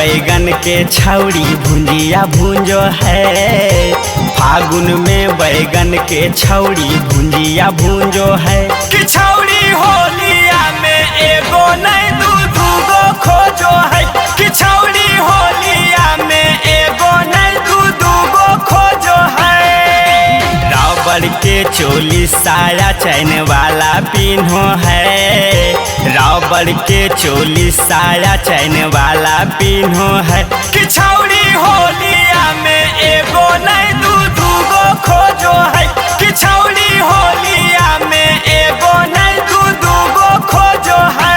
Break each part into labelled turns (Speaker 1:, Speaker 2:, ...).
Speaker 1: बैगन के छौड़ी भुंजिया भूंजो है। फागुन में बैगन के छौड़ी भुंजिया भूंजो है। कि छौड़ी होलिया में एगो नहीं दूगो खोजो है। कि छौड़ी होलिया में एगो नहीं दूगो खोजो है। रबड़ के चोली साया चैन वाला पिन्हो है। रबड़ के चोली साया चैन वाला पिन्हो है। कि छौड़ी होलिया में एगो नहीं दूगो खोजो है। कि छौड़ी होलिया में एगो नहीं दूगो खोजो है।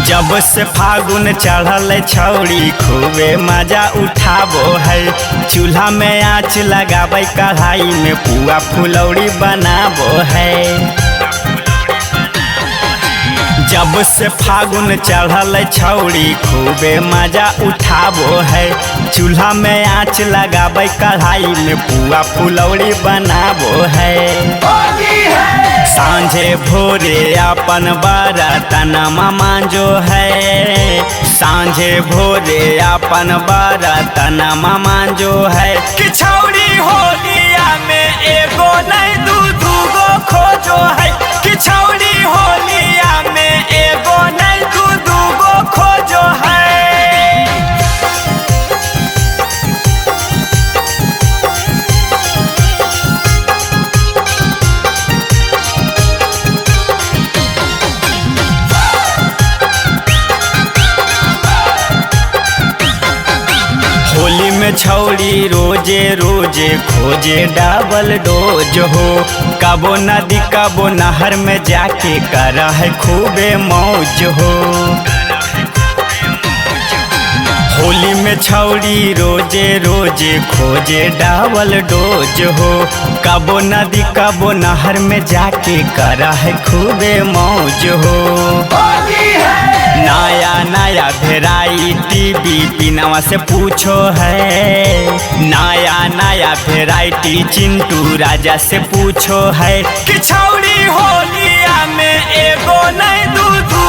Speaker 1: जब से फागुन चढ़ल छौड़ी खूबे मजा उठाबो है। चूल्हा में आँच लगाबै कढ़ाई में पुआ फुलौड़ी बनाबो है। जब से फागुन चढ़ल छौड़ी खूबे मजा उठाबो है। चूल्हा में आँच लगाबै कढ़ाई में पुआ फुलौड़ी बनाबो है। सांझे भोरे अपन बरतनमा मांजो है। सांझे भोरे अपन बरतनमा मांजो है। कि छौड़ी होलिया में एगो नहीं दूगो खोजो है। कि छौड़ी होलिया में एगो नहीं दूगो खोजो है। होली में छौड़ी रोजे रोजे खोजे डबल डोज हो। कबो नदी कबो नहर में जाके करा है खूबे मौज हो। होली में छौड़ी रोजे रोजे खोजे डबल डोज हो। कबो नदी कबो नहर में जाके करा है खूबे मौज हो। नया नया वेराइटी बिपिनवा से पूछो है। नया नया वेराइटी चिंटू राजा से पूछो है। कि छौड़ी होलिया में एगो नहीं दूगो